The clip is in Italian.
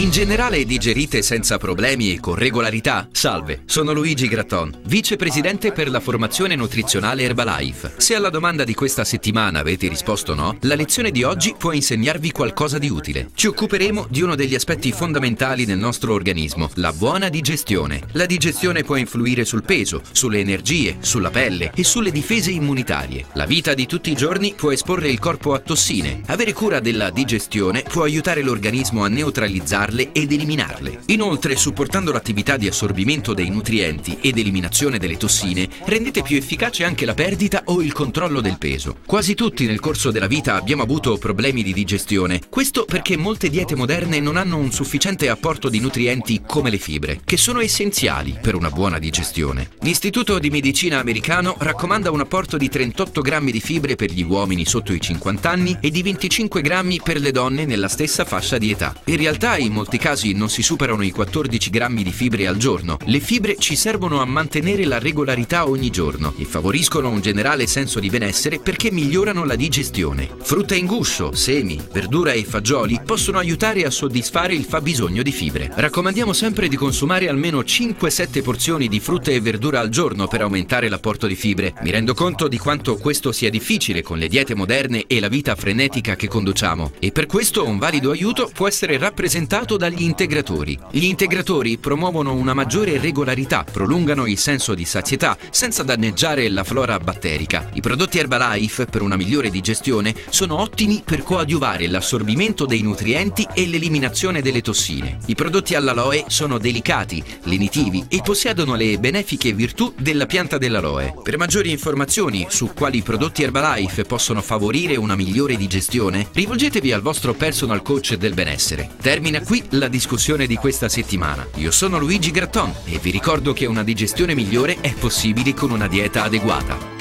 In generale digerite senza problemi e con regolarità? Salve, sono Luigi Gratton, vicepresidente per la formazione nutrizionale Herbalife. Se alla domanda di questa settimana avete risposto no, la lezione di oggi può insegnarvi qualcosa di utile. Ci occuperemo di uno degli aspetti fondamentali del nostro organismo, la buona digestione. La digestione può influire sul peso, sulle energie, sulla pelle e sulle difese immunitarie. La vita di tutti i giorni può esporre il corpo a tossine. Avere cura della digestione può aiutare l'organismo a neutralizzarle ed eliminarle. Inoltre, supportando l'attività di assorbimento dei nutrienti ed eliminazione delle tossine, rendete più efficace anche la perdita o il controllo del peso. Quasi tutti nel corso della vita abbiamo avuto problemi di digestione. Questo perché molte diete moderne non hanno un sufficiente apporto di nutrienti come le fibre, che sono essenziali per una buona digestione. L'Istituto di Medicina americano raccomanda un apporto di 38 grammi di fibre per gli uomini sotto i 50 anni e di 25 grammi per le donne nella stessa fascia di età. In realtà, in molti casi non si superano i 14 grammi di fibre al giorno. Le fibre ci servono a mantenere la regolarità ogni giorno e favoriscono un generale senso di benessere perché migliorano la digestione. Frutta in guscio, semi, verdura e fagioli possono aiutare a soddisfare il fabbisogno di fibre. Raccomandiamo sempre di consumare almeno 5-7 porzioni di frutta e verdura al giorno per aumentare l'apporto di fibre. Mi rendo conto di quanto questo sia difficile con le diete moderne e la vita frenetica che conduciamo, e per questo un valido aiuto può essere rappresentato dagli integratori. Gli integratori promuovono una maggiore regolarità, prolungano il senso di sazietà senza danneggiare la flora batterica. I prodotti Herbalife per una migliore digestione sono ottimi per coadiuvare l'assorbimento dei nutrienti e l'eliminazione delle tossine. I prodotti all'aloe sono delicati, lenitivi e possiedono le benefiche virtù della pianta dell'aloe. Per maggiori informazioni su quali prodotti Herbalife possono favorire una migliore digestione, rivolgetevi al vostro personal coach del benessere. Termina qui la discussione di questa settimana. Io sono Luigi Gratton e vi ricordo che una digestione migliore è possibile con una dieta adeguata.